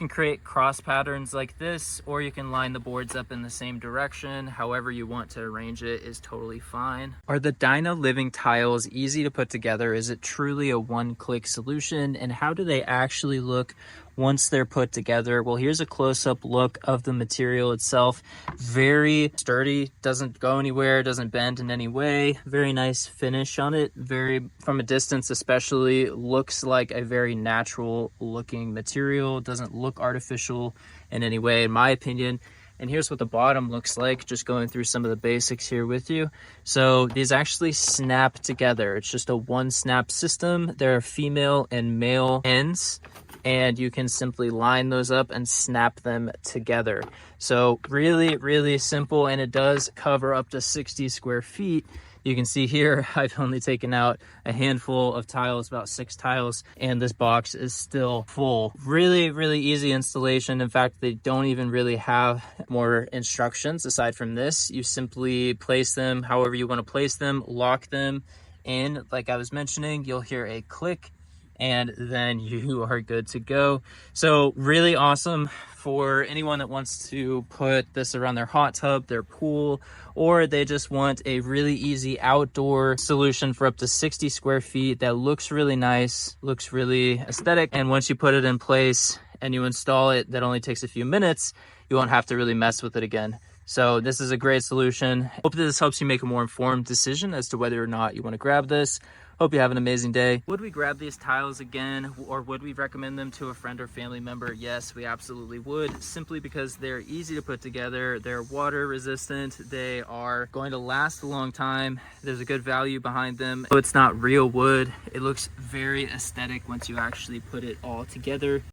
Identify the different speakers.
Speaker 1: can create cross patterns like this, or you can line the boards up in the same direction. However you want to arrange it is totally fine. Are the Dyna-Living tiles easy to put together? Is it truly a one-click solution? And how do they actually look once they're put together? Well, here's a close-up look of the material itself. Very sturdy, doesn't go anywhere, doesn't bend in any way. Very nice finish on it. Very, from a distance especially, looks like a very natural looking material. Doesn't look artificial in any way, in my opinion. And here's what the bottom looks like, just going through some of the basics here with you. So these actually snap together. It's just a one snap system. There are female and male ends, and you can simply line those up and snap them together. So really, really simple, and it does cover up to 60 square feet. You can see here, I've only taken out a handful of tiles, about 6 tiles, and this box is still full. Really, really easy installation. In fact, they don't even really have more instructions aside from this. You simply place them however you want to place them, lock them in. Like I was mentioning, you'll hear a click, and then you are good to go. So really awesome for anyone that wants to put this around their hot tub, their pool, or they just want a really easy outdoor solution for up to 60 square feet that looks really nice, looks really aesthetic. And once you put it in place and you install it, that only takes a few minutes. You won't have to really mess with it again. So this is a great solution. Hope that this helps you make a more informed decision as to whether or not you want to grab this. Hope you have an amazing day. Would we grab these tiles again, or would we recommend them to a friend or family member? Yes, we absolutely would, simply because they're easy to put together. They're water resistant. They are going to last a long time. There's a good value behind them. So it's not real wood. It looks very aesthetic once you actually put it all together.